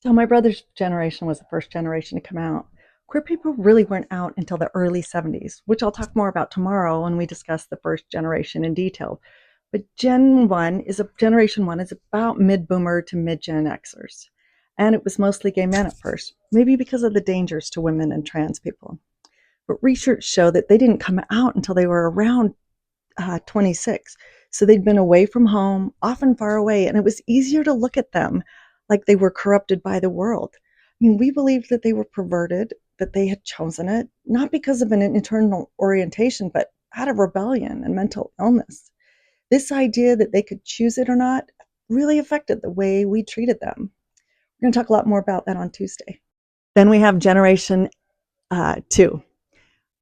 So my brother's generation was the first generation to come out. Queer people really weren't out until the early 70s, which I'll talk more about tomorrow when we discuss the first generation in detail. But Generation 1 is about mid-boomer to mid-Gen Xers. And it was mostly gay men at first, maybe because of the dangers to women and trans people. But research showed that they didn't come out until they were around 26. So they'd been away from home, often far away, and it was easier to look at them like they were corrupted by the world. I mean, we believed that they were perverted, that they had chosen it, not because of an internal orientation, but out of rebellion and mental illness. This idea that they could choose it or not really affected the way we treated them. We're going to talk a lot more about that on Tuesday. Then we have Generation 2,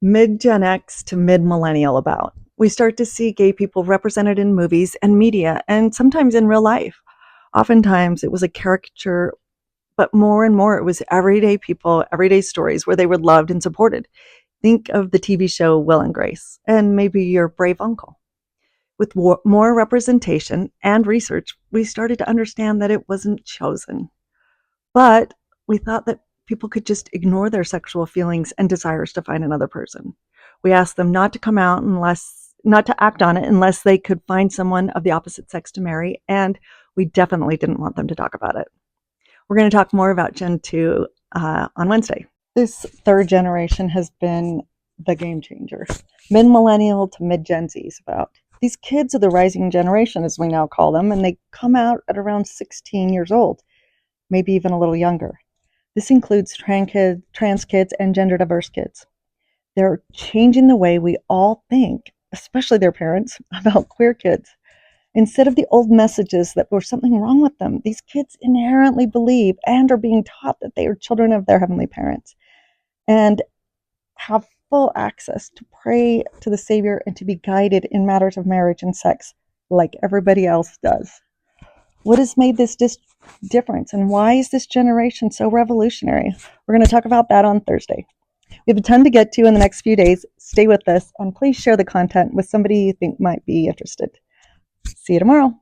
mid-Gen X to mid-millennial about. We start to see gay people represented in movies and media, and sometimes in real life. Oftentimes it was a caricature, but more and more it was everyday people, everyday stories where they were loved and supported. Think of the TV show Will and Grace, and maybe your brave uncle. With more representation and research, we started to understand that it wasn't chosen. But we thought that people could just ignore their sexual feelings and desires to find another person. We asked them not to come out not to act on it unless they could find someone of the opposite sex to marry, and we definitely didn't want them to talk about it. We're going to talk more about Gen 2 on Wednesday. This third generation has been the game changer. Mid-millennial to mid-Gen Z is about. These kids are the rising generation, as we now call them, and they come out at around 16 years old, maybe even a little younger. This includes trans kids and gender diverse kids. They're changing the way we all think, especially their parents, about queer kids. Instead of the old messages that there's something wrong with them, these kids inherently believe and are being taught that they are children of their heavenly parents and have full access to pray to the Savior and to be guided in matters of marriage and sex like everybody else does. What has made this difference, and why is this generation so revolutionary? We're going to talk about that on Thursday. We have a ton to get to in the next few days. Stay with us, and please share the content with somebody you think might be interested. See you tomorrow.